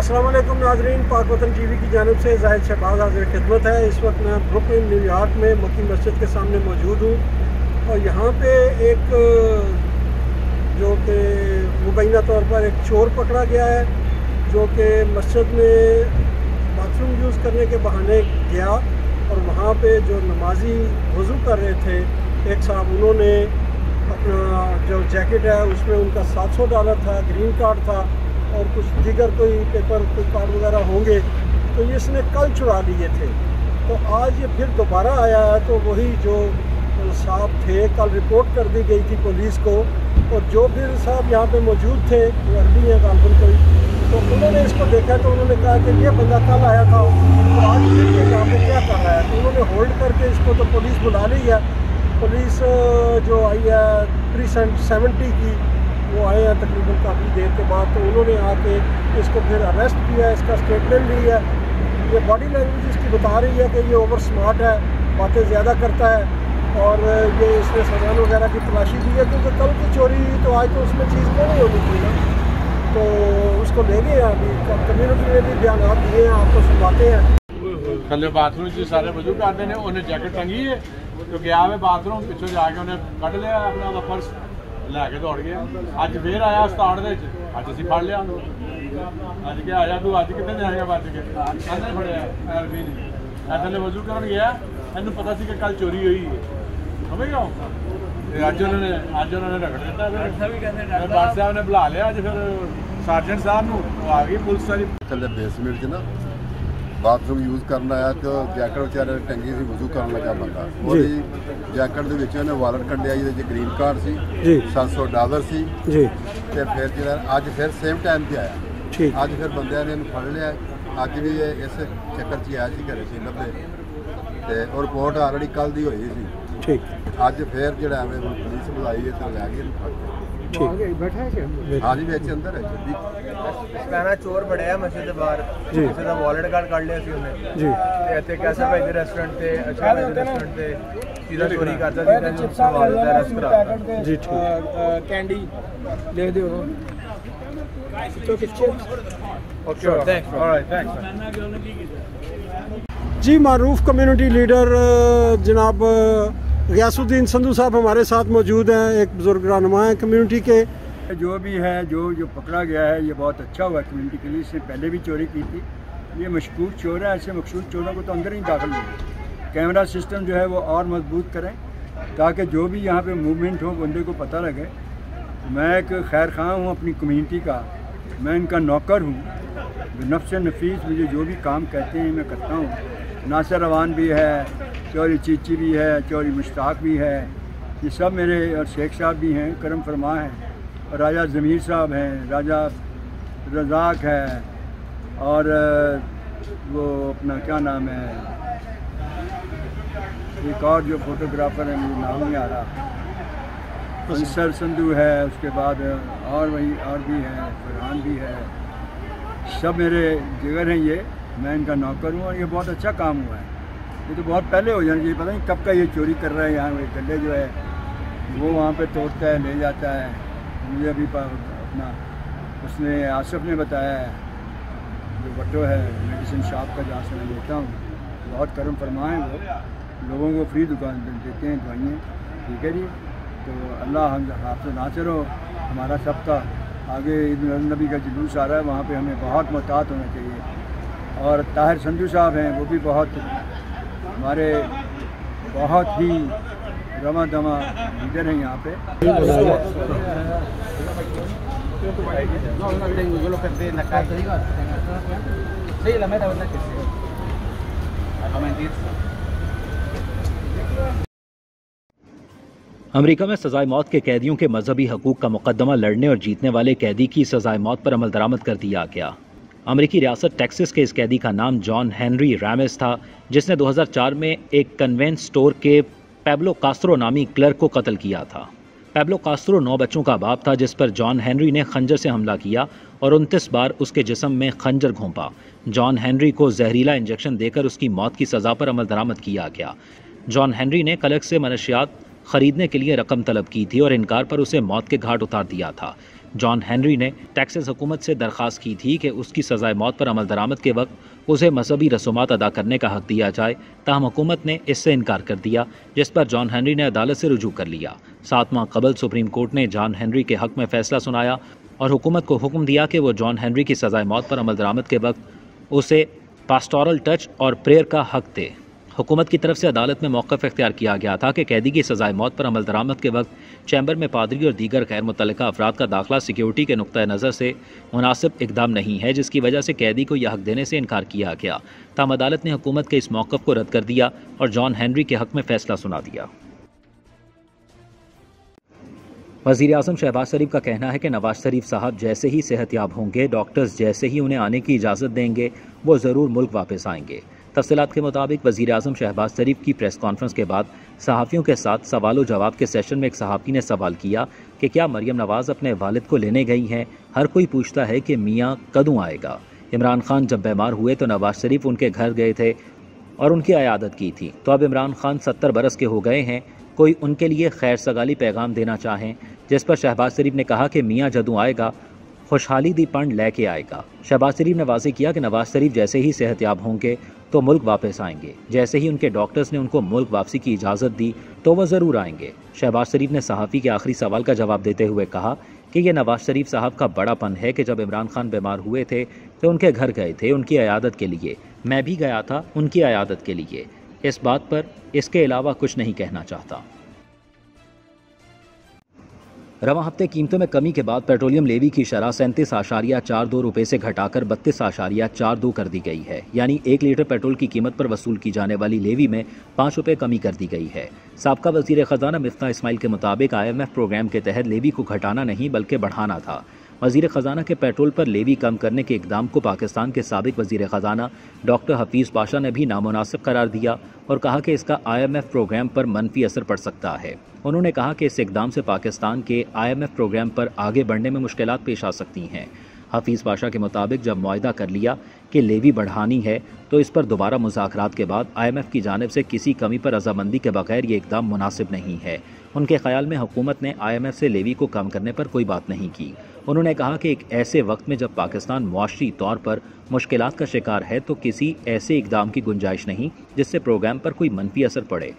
अस्सलाम वालेकुम नाज़रीन, पाक वतन टीवी की जानिब से ज़ाहिद शहबाज हाज़िर खिदमत है। इस वक्त मैं ब्रुकलिन न्यूयॉर्क में मक्की मस्जिद के सामने मौजूद हूँ और यहाँ पे एक जो कि मुबैना तौर पर एक चोर पकड़ा गया है जो कि मस्जिद में बाथरूम यूज़ करने के बहाने गया और वहाँ पे जो नमाजी वज़ू कर रहे थे एक साहब, उन्होंने अपना जो जैकेट है उसमें उनका $700 था, ग्रीन कार्ड था और कुछ दीगर कोई पेपर कोई कार्ड वगैरह होंगे, तो ये इसने कल चुरा लिए थे। तो आज ये फिर दोबारा आया है, तो वही जो साहब थे कल रिपोर्ट कर दी गई थी पुलिस को, और जो फिर साहब यहाँ पे मौजूद थे वो अरबी हैं गालबन कोई, तो उन्होंने इसको देखा तो उन्होंने कहा कि ये बंदा कल आया था तो आज फिर ये यहाँ पे क्या कर रहा है। तो उन्होंने होल्ड करके इसको तो पुलिस बुला ली है। पुलिस जो आई है 370 की, वो आए हैं तकरीबन काफ़ी देर के बाद, तो उन्होंने आके इसको फिर अरेस्ट किया, इसका स्टेटमेंट ली है। ये बॉडी लैंग्वेज इसकी बता रही है कि ये ओवर स्मार्ट है, बातें ज़्यादा करता है और ये इसने सामान वगैरह की तलाशी दी है, क्योंकि कल की चोरी हुई तो आज तो उसमें चीज़ नहीं होनी थी ना, तो उसको ले गए हैं। अभी कम्यूनिटी ने भी बयान दिए हैं, आपको सुनवाते हैं। थले बाथरूम से सारे वजू करते हैं, उन्हें जैकेट टंगी है तो गया वे बाथरूम, पिछों जाके उन्हें कट लिया अपना पर्स लैके दौड़ गया। अज फिर आया उस्ताद दे अज असीं फड़ लिया। अज क्या आया तू अज कितने जाएगा बच के कहने फड़िया अरबी ने थले वजू करन गया, इन्हू पता सी कि कल चोरी हुई है, समझ गए। अज उन्होंने रगड़ दिता, बादशाह साहब ने बुला लिया। अज फिर सार्जेंट साहब नूं आ गई पुलिस वाली। थले बेसमेंट च ना बाथरूम यूज़ करना आया तो जैकेट बेचारे टंगी सी, वजू कर लगा बंदा, जैकेट ਦੇ ਵਿੱਚ ਉਹਨੇ ਵਾਲਟ ਕੱਢਿਆ ਜਿਹਦੇ 'ਚ ਗ੍ਰੀਨ ਕਾਰਡ ਸੀ, $700 ਸੀ ਜੀ। ਤੇ ਫਿਰ ਜਿਹੜਾ ਅੱਜ ਫਿਰ ਸੇਮ ਟਾਈਮ ਤੇ ਆਇਆ, ਅੱਜ ਫਿਰ ਬੰਦਿਆਂ ਨੇ ਇਹਨੂੰ ਫੜ ਲਿਆ। ਅੱਜ ਵੀ ਇਹ ਇਸ ਚੱਕਰ 'ਚ ਆਇਆ ਸੀ ਘਰੇ ਸੀ ਲੱਭੇ, ਤੇ ਉਹ ਰਿਪੋਰਟ ਆਲਰੇਡੀ ਕੱਲ ਦੀ ਹੋਈ ਸੀ। ਠੀਕ ਅੱਜ ਫਿਰ ਜਿਹੜਾ ਐਵੇਂ ਪੁਲਿਸ ਬੁਲਾਈ ਹੈ ਤਾਂ ਲੈ ਗਈ ਇਹਨੂੰ ਫੜ ਕੇ। बैठा है क्या? हाँ जी, ਵਿੱਚ ਅੰਦਰ ਹੈ ਜੀ। कहना चोर बड़े मस्जिद ਦੇ ਬਾਹਰ ਕਿਸੇ ਦਾ ਵਾਲਟ ਕਾਰਡ ਕੱਢ ਲਿਆ ਸੀ ਉਹਨੇ ਜੀ, ਤੇ ਇੱਥੇ ਕੈਸਾ ਭਾਈ ਦੇ ਰੈਸਟੋਰੈਂਟ ਤੇ ਅੱਛਾ ਭਾਈ ਦੇ ਰੈਸਟੋਰੈਂਟ ਤੇ सीधा चोरी करता सीधा चिप्स वाले जी। ठीक कैंडी ले दो तो किसको ओके थैंक्स ऑलराइट थैंक्स जी। मारूफ कम्युनिटी लीडर जनाब गियासुद्दीन संधू साहब हमारे साथ मौजूद हैं, एक बुजुर्ग रहनुमा हैं कम्युनिटी के। जो भी है जो पकड़ा गया है ये बहुत अच्छा हुआ कम्युनिटी के लिए। इससे पहले भी चोरी की थी, ये मशकूक चोर है। ऐसे मशकूक चोरों को तो अंदर ही दाखिल नहीं। कैमरा सिस्टम जो है वो और मजबूत करें ताकि जो भी यहाँ पे मूवमेंट हो बंदे को पता लगे। मैं एक खैर खां हूँ अपनी कम्युनिटी का, मैं इनका नौकर हूँ। नफ्स नफीस मुझे जो भी काम कहते हैं मैं करता हूँ। नासिर रवान भी है, चौरी चीची भी है, चौरी मुश्ताक भी है, ये सब मेरे, और शेख साहब भी हैं, करम फरमा हैं, और राजा ज़मीर साहब हैं, राजा रज़ाक है, और वो अपना क्या नाम है एक और जो फोटोग्राफ़र है मुझे नाम नहीं आ रहा, अंसर संधू है, उसके बाद और वही और भी हैं, फरहान भी है, सब मेरे जिगर हैं। ये मैं इनका नौकर हूँ और ये बहुत अच्छा काम हुआ है। ये तो बहुत पहले हो जाना चाहिए, पता नहीं कब का ये चोरी कर रहा है। यहाँ वो गड्ढे जो है वो वहाँ पे तोड़ता है, ले जाता है। मुझे अभी अपना उसने आसिफ ने बताया है, जो बट्टो है मेडिसिन शॉप का जहाँ से मैं लेता हूँ, बहुत करम फरमाएँ, वो लोगों को फ्री दुकान देते हैं दवाइयाँ। ठीक है जी, तो अल्लाह हम आपसे नासिर हो। हमारा सबका आगे ईद नबी का जुलूस आ रहा है, वहाँ पे हमें बहुत मोहतात होना चाहिए। और ताहिर संधू साहब हैं, वो भी बहुत हमारे बहुत ही रमा दमा लीडर हैं यहाँ पे। अमेरिका में सजाए मौत के कैदियों के मजहबी हकूक का मुकदमा लड़ने और जीतने वाले कैदी की सजाए मौत पर अमल दरामद कर दिया गया। अमेरिकी रियासत टेक्सास के इस कैदी का नाम जॉन हेनरी रैमेस था, जिसने 2004 में एक कन्वेंस स्टोर के पैब्लो कास्त्रो नामी क्लर्क को कत्ल किया था। पैब्लो कास्त्रो 9 बच्चों का बाप था, जिस पर जॉन हेनरी ने खंजर से हमला किया और 29 बार उसके जिस्म में खंजर घोंपा। जॉन हेनरी को जहरीला इंजेक्शन देकर उसकी मौत की सज़ा पर अमल दरामद किया गया। जॉन हेनरी ने क्लर्क से मनशियात खरीदने के लिए रकम तलब की थी और इनकार पर उसे मौत के घाट उतार दिया था। जॉन हेनरी ने टेक्सास हुकूमत से दरख्वास्त की थी कि उसकी सजाए मौत पर अमल दरामद के वक्त उसे मजहबी रसूमात अदा करने का हक दिया जाए, ताहम हुकूमत ने इससे इनकार कर दिया, जिस पर जॉन हेनरी ने अदालत से रुजू कर लिया। 7 माह कबल सुप्रीम कोर्ट ने जॉन हेनरी के हक में फैसला सुनाया और हुकूमत को हुक्म दिया कि वो जॉन हेनरी की सजाए मौत पर अमल दरामद के वक्त उसे पास्टोरल टच और प्रेयर का हक दे। हुकूमत की तरफ से अदालत में मौक़िफ़ इख्तियार किया गया था कि कैदी की सजाए मौत पर अमल दरामद के वक्त चैम्बर में पादरी और दीगर गैर मुतल्लिका अफराद का दाखिला सिक्योरिटी के नुक्ता नज़र से मुनासिब इक़दाम नहीं है, जिसकी वजह से कैदी को यह हक देने से इनकार किया गया। ताहम अदालत ने हुकूमत के इस मौक़िफ़ को रद्द कर दिया और जॉन हेनरी के हक में फ़ैसला सुना दिया। वज़ीर आज़म शहबाज शरीफ का कहना है कि नवाज शरीफ साहब जैसे ही सेहतयाब होंगे, डॉक्टर्स जैसे ही उन्हें आने की इजाज़त देंगे, वो ज़रूर मुल्क वापस आएंगे। तफसीलात के मुताबिक वज़ीर आज़म शहबाज शरीफ की प्रेस कॉन्फ्रेंस के बाद सहाफ़ियों के साथ सवाल व जवाब के सेशन में एक सहाफ़ी ने सवाल किया कि क्या मरियम नवाज़ अपने वालिद को लेने गई हैं। हर कोई पूछता है कि मियाँ कदों आएगा। इमरान खान जब बीमार हुए तो नवाज शरीफ उनके घर गए थे और उनकी अयादत की थी, तो अब इमरान खान 70 बरस के हो गए हैं, कोई उनके लिए खैर सगाली पैगाम देना चाहें। जिस पर शहबाज शरीफ ने कहा कि मियाँ जदों आएगा खुशहाली दी पंड लेके आएगा। शहबाज शरीफ ने वाज़ेह किया कि नवाज शरीफ जैसे ही सेहतयाब होंगे तो मुल्क वापस आएंगे, जैसे ही उनके डॉक्टर्स ने उनको मुल्क वापसी की इजाज़त दी तो वह ज़रूर आएंगे। शहबाज शरीफ ने सहाफ़ी के आखिरी सवाल का जवाब देते हुए कहा कि यह नवाज शरीफ साहब का बड़ापन है कि जब इमरान खान बीमार हुए थे तो उनके घर गए थे उनकी अयादत के लिए, मैं भी गया था उनकी अयादत के लिए। इस बात पर इसके अलावा कुछ नहीं कहना चाहता। रवां हफ्ते कीमतों में कमी के बाद पेट्रोलियम लेवी की शरह 37.42 रुपये से घटाकर 32.42 कर दी गई है, यानी 1 लीटर पेट्रोल की कीमत पर वसूल की जाने वाली लेवी में 5 रुपये कमी कर दी गई है। साबका वज़ीर ख़जाना मिफ्ता इस्माइल के मुताबिक IMF प्रोग्राम के तहत लेवी को घटाना नहीं बल्कि बढ़ाना था। वज़ीर ख़जाना के पेट्रोल पर लेवी कम करने के इक़दाम को पाकिस्तान के साबिक़ वज़ीर ख़जाना डॉक्टर हफीज़ पाशा ने भी नामुनासिब करार दिया और कहा कि इसका IMF प्रोग्राम पर मनफी असर पड़ सकता है। उन्होंने कहा कि इस इक़दाम से पाकिस्तान के IMF प्रोग्राम पर आगे बढ़ने में मुश्किलात पेश आ सकती हैं। हफीज़ पाशा के मुताबिक जब मुआहदा कर लिया कि लेवी बढ़ानी है तो इस पर दोबारा मुज़ाकरात के बाद IMF की जानिब से किसी कमी पर रजामंदी के बगैर ये इक़दाम मुनासिब नहीं है। उनके ख़याल में हुकूमत ने IMF से लेवी को कम करने पर कोई बात नहीं की। उन्होंने कहा कि एक ऐसे वक्त में जब पाकिस्तान मुआशरी तौर पर मुश्किलात का शिकार है तो किसी ऐसे इक़दाम की गुंजाइश नहीं जिससे प्रोग्राम पर कोई मनफी असर पड़े।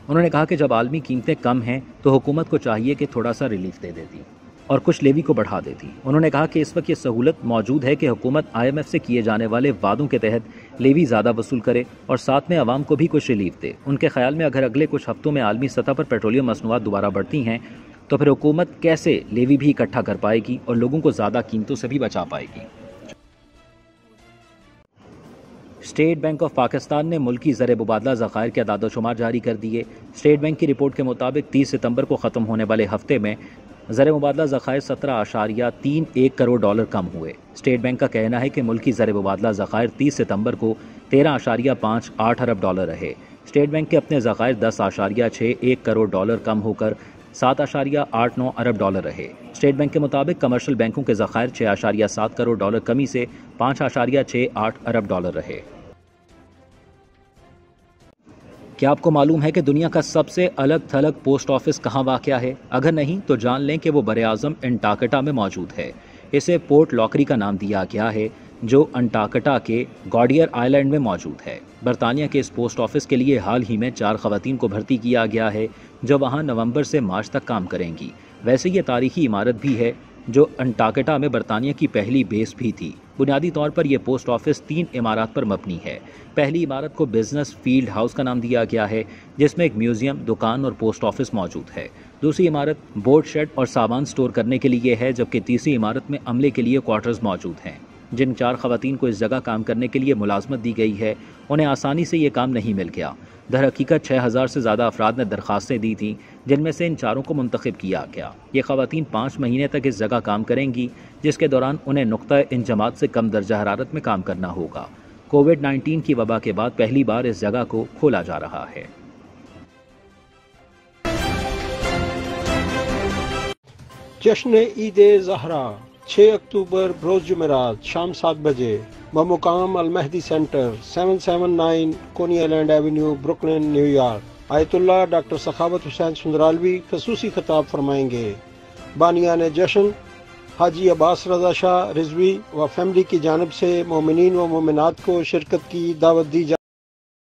उन्होंने कहा कि जब आलमी कीमतें कम हैं तो हुकूमत को चाहिए कि थोड़ा सा रिलीफ दे देती और कुछ लेवी को बढ़ा देती। उन्होंने कहा कि इस वक्त ये सहूलत मौजूद है कि हुकूमत IMF से किए जाने वाले वादों के तहत लेवी ज़्यादा वसूल करे और साथ में आवाम को भी कुछ रिलीफ दे। उनके ख्याल में अगर अगले कुछ हफ्तों में आलमी सतह पर पेट्रोलियम मसनूआत दोबारा बढ़ती हैं तो फिर हुकूमत कैसे लेवी भी इकट्ठा कर पाएगी और लोगों को ज़्यादा कीमतों से भी बचा पाएगी। स्टेट बैंक ऑफ पाकिस्तान ने मुल्की ज़र मुबादला ज़खायर के अदाद शुमार जारी कर दिए। स्टेट बैंक की रिपोर्ट के मुताबिक 30 सितंबर को ख़त्म होने वाले हफ्ते में ज़र मुबादला ज़खायर 17.31 करोड़ डॉलर कम हुए। स्टेट बैंक का कहना है कि मुल्की ज़र मुबादला ज़खायर 30 सितंबर को 13.58 अरब डॉलर रहे। स्टेट बैंक के अपने ज़खायर 10.61 करोड़ डॉलर कम होकर 7.89 अरब डॉलर रहे। स्टेट बैंक के मुताबिक कमर्शियल बैंकों के ज़खायर 6.7 करोड़ डॉलर कमी से 5.68 अरब डॉलर रहे। क्या आपको मालूम है कि दुनिया का सबसे अलग थलग पोस्ट ऑफिस कहाँ वाक़या है? अगर नहीं तो जान लें कि वो बर-ए-आज़म अंटार्कटिका में मौजूद है। इसे पोर्ट लॉकरी का नाम दिया गया है जो अंटार्कटिका के गॉर्डियर आइलैंड में मौजूद है। बरतानिया के इस पोस्ट ऑफिस के लिए हाल ही में 4 ख़वातीन को भर्ती किया गया है जो वहाँ नवंबर से मार्च तक काम करेंगी। वैसे ये तारीखी इमारत भी है जो अंटार्कटिका में बरतानिया की पहली बेस भी थी। बुनियादी तौर पर यह पोस्ट ऑफिस 3 इमारत पर मबनी है। पहली इमारत को बिजनेस फील्ड हाउस का नाम दिया गया है जिसमें एक म्यूजियम, दुकान और पोस्ट ऑफिस मौजूद है। दूसरी इमारत बोट शेड और सामान स्टोर करने के लिए है, जबकि तीसरी इमारत में अमले के लिए क्वार्टर्स मौजूद हैं। जिन 4 ख़वातीन को इस जगह काम करने के लिए मुलाजमत दी गई है उन्हें आसानी से ये काम नहीं मिल गया। दरहकीकत 6000 से ज़्यादा अफराद ने दरख्वास्तें दी थीं जिनमें से इन 4 को मुंतखब किया गया। ये ख़वातीन 5 महीने तक इस जगह काम करेंगी जिसके दौरान उन्हें नुक्ता इंजमात से कम दर्जा हरारत में काम करना होगा। कोविड-19 की वबा के बाद पहली बार इस जगह को खोला जा रहा है। जश्न ईद ज़हरा 6 अक्टूबर रोज़ जुमेरात शाम 7 बजे बमुकाम अल-महदी centre 779 Coney Island Avenue, Brooklyn, New York. आयतुल्लाह डॉक्टर सखावत हुसैन सुंदरालवी खसूसी खिताब फरमाएंगे। बानियान जश्न हाजी अब्बास रज़ा शाह रिजवी व फैमिली की जानिब से मोमिनीन व मोमिनात को शिरकत की दावत दी जा